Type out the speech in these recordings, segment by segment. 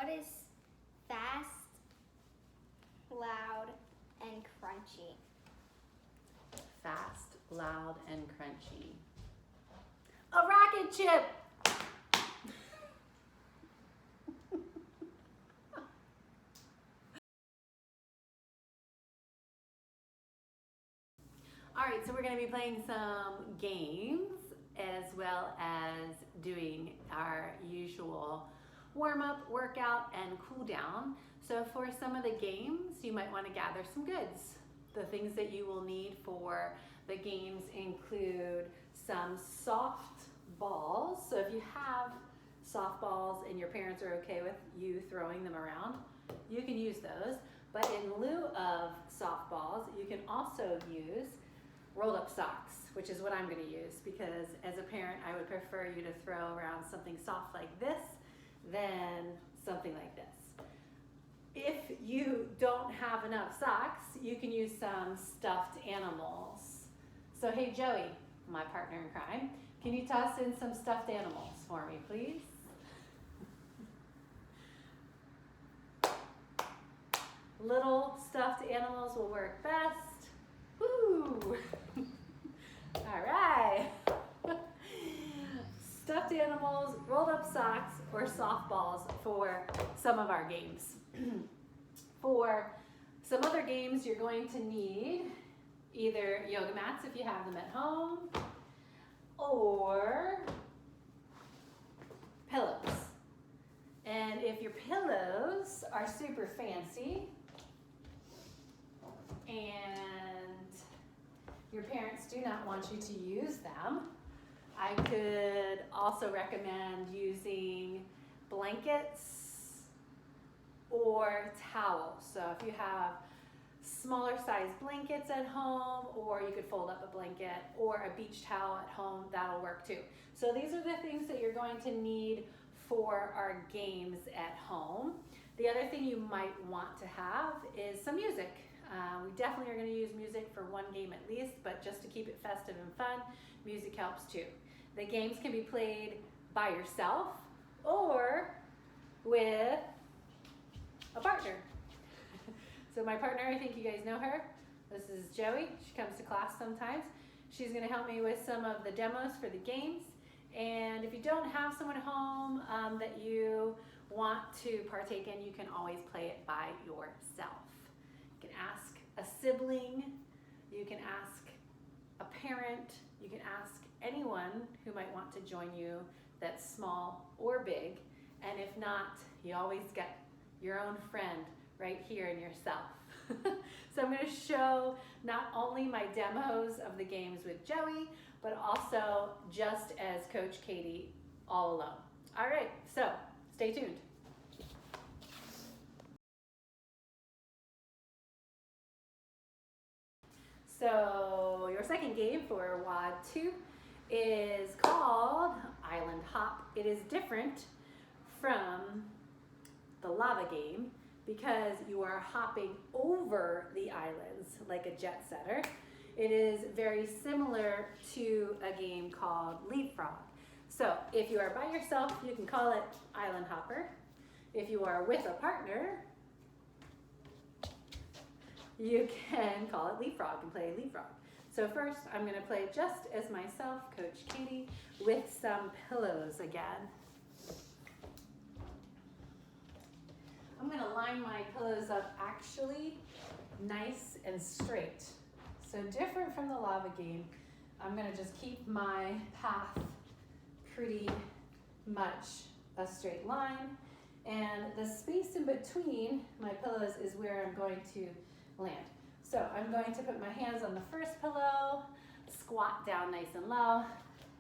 What is fast, loud, and crunchy? Fast, loud, and crunchy. A rocket chip! All right, so we're going to be playing some games as well as doing our usual warm-up, workout, and cool down. So for some of the games, you might want to gather some goods. The things that you will need for the games include some soft balls. So if you have soft balls and your parents are okay with you throwing them around, you can use those. But in lieu of soft balls, you can also use rolled up socks, which is what I'm going to use, because as a parent, I would prefer you to throw around something soft like this than something like this. If you don't have enough socks, you can use some stuffed animals. So hey Joey, my partner in crime, can you toss in some stuffed animals for me, please? Little stuffed animals will work best. Woo! All right. Stuffed animals, rolled up socks, or softballs for some of our games. For some other games, you're going to need either yoga mats if you have them at home, or pillows. And if your pillows are super fancy and your parents do not want you to use them, I could also recommend using blankets or towels. So if you have smaller size blankets at home, or you could fold up a blanket or a beach towel at home, that'll work too. So these are the things that you're going to need for our games at home. The other thing you might want to have is some music. We definitely are going to use music for one game at least, but just to keep it festive and fun, music helps too. The games can be played by yourself or with a partner. So my partner, I think you guys know her. This is Joey. She comes to class sometimes. She's going to help me with some of the demos for the games. And if you don't have someone at home that you want to partake in, you can always play it by yourself. You can ask a sibling, you can ask a parent, you can ask anyone who might want to join you that's small or big. And if not, you always get your own friend right here in yourself. So I'm going to show not only my demos of the games with Joey, but also just as Coach Katie all alone. All right, so stay tuned. So your second game for WOD 2 is called Island Hop. It is different from the lava game because you are hopping over the islands like a jet setter. It is very similar to a game called Leapfrog. So if you are by yourself, you can call it Island Hopper. If you are with a partner, you can call it Leapfrog and play Leapfrog. So first, I'm going to play just as myself, Coach Katie, with some pillows again. I'm going to line my pillows up actually nice and straight. So different from the lava game, I'm going to just keep my path pretty much a straight line. And the space in between my pillows is where I'm going to land. So I'm going to put my hands on the first pillow, squat down nice and low,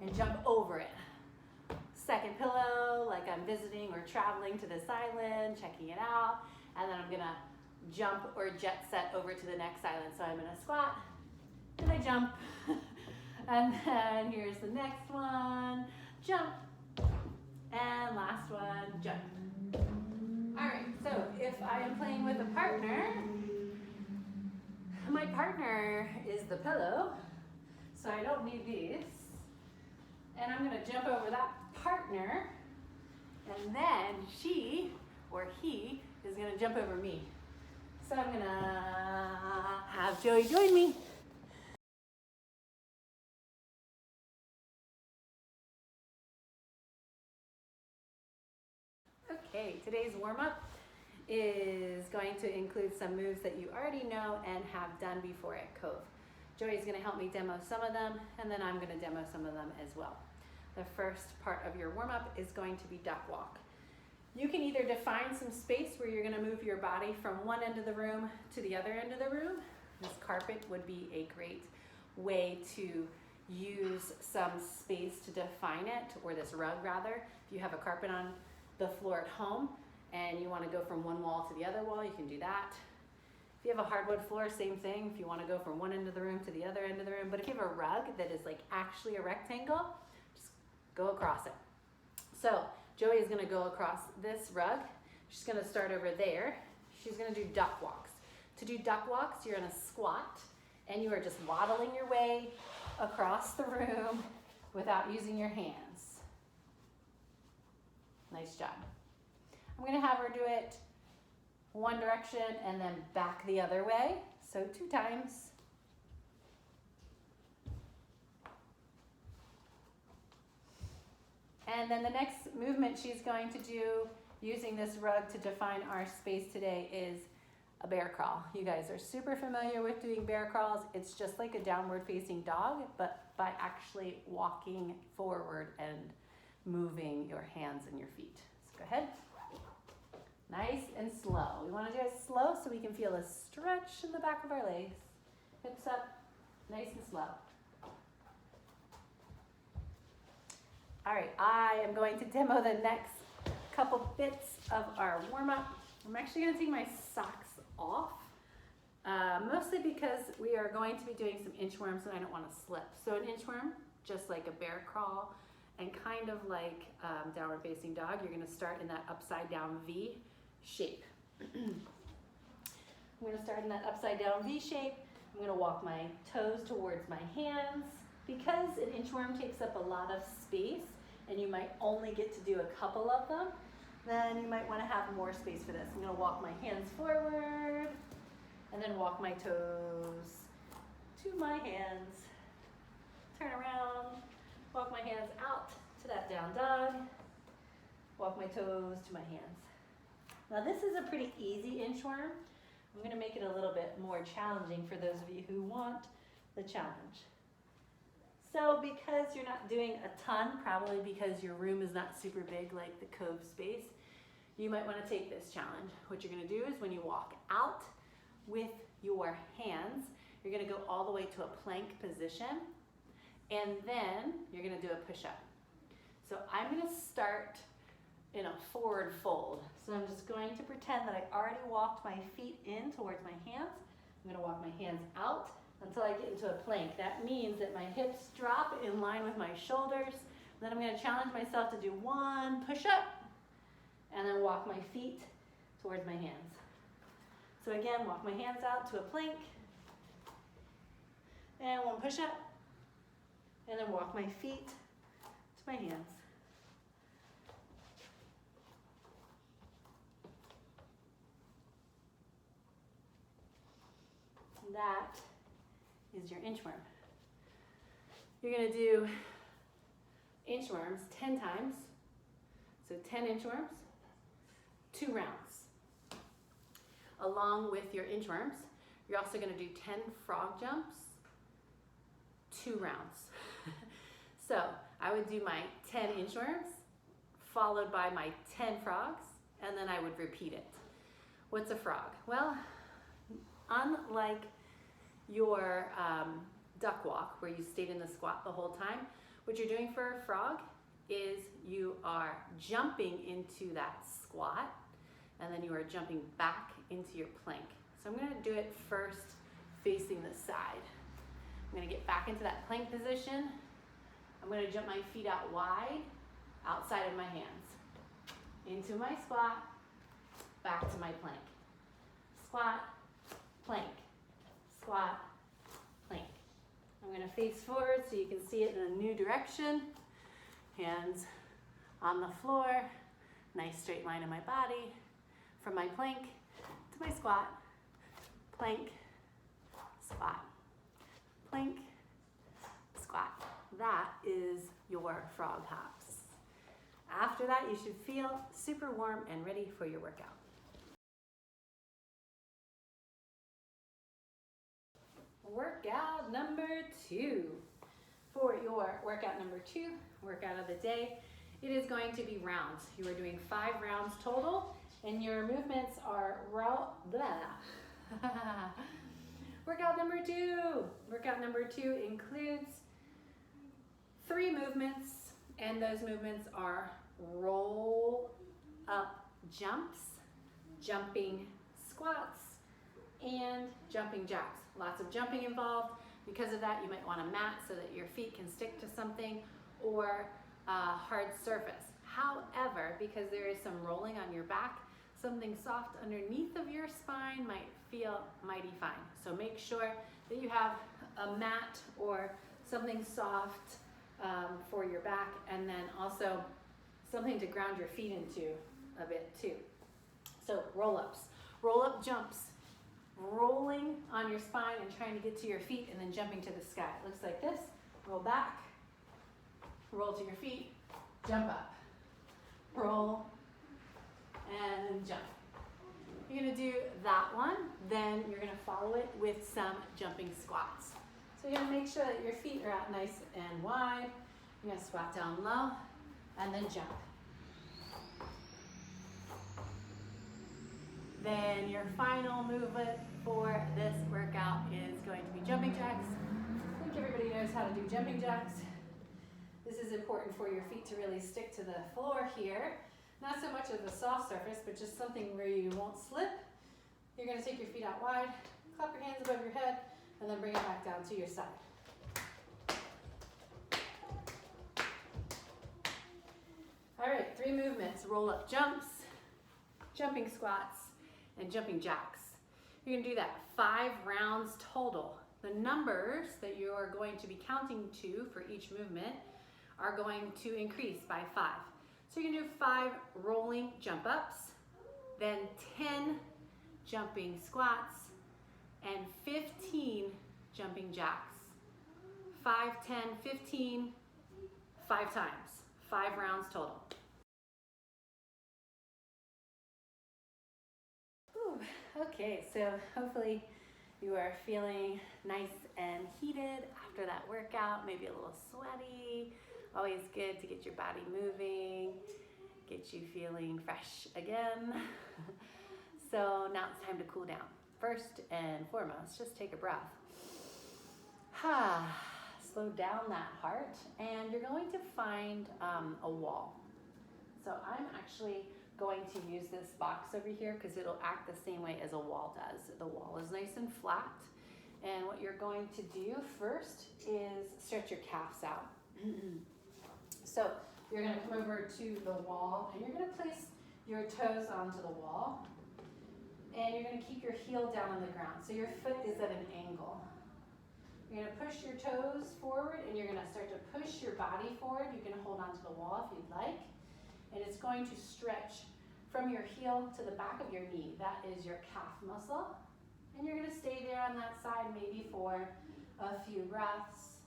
and jump over it. Second pillow, like I'm visiting or traveling to this island, checking it out, and then I'm gonna jump or jet set over to the next island. So I'm gonna squat, and I jump, and then here's the next one, jump, and last one, jump. All right, so if I am playing with a partner, my partner is the pillow, so I don't need these. And I'm gonna jump over that partner, and then she or he is gonna jump over me. So I'm gonna have Joey join me. Okay, today's warm-up is going to include some moves that you already know and have done before at Cove. Joey's gonna help me demo some of them, and then I'm gonna demo some of them as well. The first part of your warm-up is going to be duck walk. You can either define some space where you're gonna move your body from one end of the room to the other end of the room. This carpet would be a great way to use some space to define it, or this rug rather. If you have a carpet on the floor at home and you wanna go from one wall to the other wall, you can do that. If you have a hardwood floor, same thing. If you wanna go from one end of the room to the other end of the room, but if you have a rug that is like actually a rectangle, just go across it. So Joey is gonna go across this rug. She's gonna start over there. She's gonna do duck walks. To do duck walks, you're gonna squat and you are just waddling your way across the room without using your hands. Nice job. I'm gonna have her do it one direction and then back the other way. So 2 times. And then the next movement she's going to do using this rug to define our space today is a bear crawl. You guys are super familiar with doing bear crawls. It's just like a downward facing dog, but by actually walking forward and moving your hands and your feet. So go ahead. Nice and slow. We want to do it slow so we can feel a stretch in the back of our legs. Hips up, nice and slow. All right, I am going to demo the next couple bits of our warm-up. I'm actually going to take my socks off, mostly because we are going to be doing some inchworms and I don't want to slip. So an inchworm, just like a bear crawl and kind of like downward facing dog, you're going to start in that upside down V shape. I'm going to start in that upside down V shape. I'm going to walk my toes towards my hands. Because an inchworm takes up a lot of space and you might only get to do a couple of them, then you might want to have more space for this. I'm going to walk my hands forward and then walk my toes to my hands. Turn around, walk my hands out to that down dog, walk my toes to my hands. Now this is a pretty easy inchworm. I'm going to make it a little bit more challenging for those of you who want the challenge. So because you're not doing a ton, probably because your room is not super big like the Cove space, you might want to take this challenge. What you're going to do is when you walk out with your hands, you're going to go all the way to a plank position, and then you're going to do a push-up. So I'm going to start in a forward fold. So I'm just going to pretend that I already walked my feet in towards my hands. I'm going to walk my hands out until I get into a plank. That means that my hips drop in line with my shoulders. Then I'm going to challenge myself to do one push-up and then walk my feet towards my hands. So again, walk my hands out to a plank and one push-up and then walk my feet to my hands. That is your inchworm. You're going to do inchworms 10 times. So 10 inchworms, 2 rounds. Along with your inchworms, you're also going to do 10 frog jumps, 2 rounds. So I would do my 10 inchworms followed by my 10 frogs, and then I would repeat it. What's a frog? Well, unlike your duck walk where you stayed in the squat the whole time, what you're doing for a frog is you are jumping into that squat and then you are jumping back into your plank. So I'm going to do it first facing the side. I'm going to get back into that plank position. I'm going to jump my feet out wide outside of my hands. Into my squat, back to my plank. Squat, plank, squat, plank. I'm going to face forward so you can see it in a new direction. Hands on the floor, nice straight line in my body. from my plank to my squat, plank, squat, plank, squat. That is your frog hops. After that, you should feel super warm and ready for your workout. Workout number 2. For your workout number 2, workout of the day, it is going to be rounds. You are doing 5 rounds total, and your movements are Workout number 2. Workout number 2 includes 3 movements, and those movements are roll up jumps, jumping squats, and jumping jacks. Lots of jumping involved. Because of that, you might want a mat so that your feet can stick to something, or a hard surface. However, because there is some rolling on your back, something soft underneath of your spine might feel mighty fine. So make sure that you have a mat or something soft for your back, and then also something to ground your feet into a bit too. So roll-ups, roll-up jumps, rolling on your spine and trying to get to your feet and then jumping to the sky. It looks like this. Roll back, roll to your feet, jump up, roll, and jump. You're gonna do that one, then you're gonna follow it with some jumping squats. So you're gonna make sure that your feet are out nice and wide. You're gonna squat down low and then jump. Then your final movement for this workout is going to be jumping jacks. I think everybody knows how to do jumping jacks. This is important for your feet to really stick to the floor here. Not so much of a soft surface, but just something where you won't slip. You're going to take your feet out wide, clap your hands above your head, and then bring it back down to your side. All right, 3 movements: roll-up jumps, jumping squats, and jumping jacks. You're gonna do that 5 rounds total. The numbers that you are going to be counting to for each movement are going to increase by 5. So you're gonna do 5 rolling jump ups, then 10 jumping squats, and 15 jumping jacks. 5, 10, 15, 5 times, 5 rounds total. Okay, so hopefully you are feeling nice and heated after that workout, maybe a little sweaty. Always good to get your body moving, get you feeling fresh again. So now it's time to cool down. First and foremost, just take a breath. Slow down that heart, and you're going to find a wall. So I'm actually going to use this box over here because it'll act the same way as a wall does. The wall is nice and flat, and what you're going to do first is stretch your calves out. So you're going to come over to the wall, and you're going to place your toes onto the wall, and you're going to keep your heel down on the ground. So your foot is at an angle. You're going to push your toes forward, and you're going to start to push your body forward. You can hold onto the wall if you'd like. And it's going to stretch from your heel to the back of your knee. That is your calf muscle. And you're going to stay there on that side maybe for a few breaths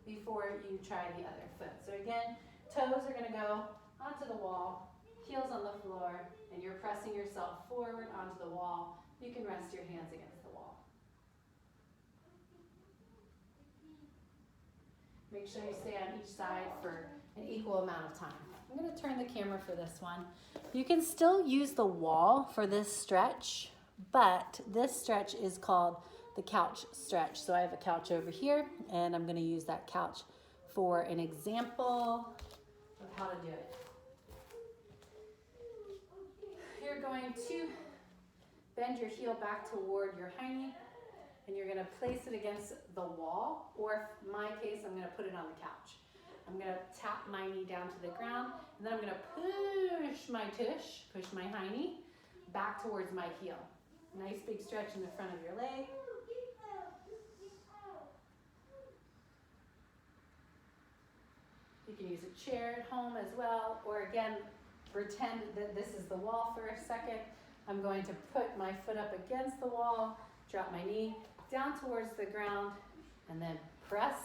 before you try the other foot. So again, toes are going to go onto the wall, heels on the floor, and you're pressing yourself forward onto the wall. You can rest your hands against the wall. Make sure you stay on each side for an equal amount of time. I'm going to turn the camera for this one. You can still use the wall for this stretch, but this stretch is called the couch stretch. So I have a couch over here, and I'm going to use that couch for an example of how to do it. You're going to bend your heel back toward your hiney, and you're going to place it against the wall, or in my case, I'm going to put it on the couch. I'm going to tap my knee down to the ground, and then I'm going to push my tush, push my hiney back towards my heel. Nice big stretch in the front of your leg. You can use a chair at home as well, or again, pretend that this is the wall for a second. I'm going to put my foot up against the wall, drop my knee down towards the ground, and then press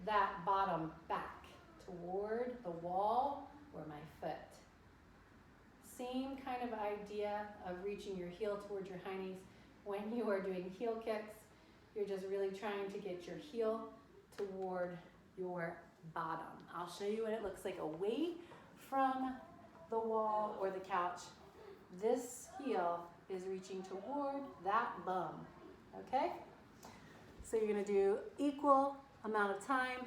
that bottom back toward the wall or my foot. Same kind of idea of reaching your heel towards your high knees. When you are doing heel kicks, you're just really trying to get your heel toward your bottom. I'll show you what it looks like away from the wall or the couch. This heel is reaching toward that bum, okay? So you're gonna do equal amount of time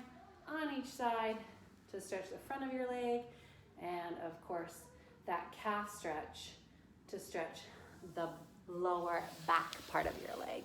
on each side to stretch the front of your leg, and of course, that calf stretch to stretch the lower back part of your leg.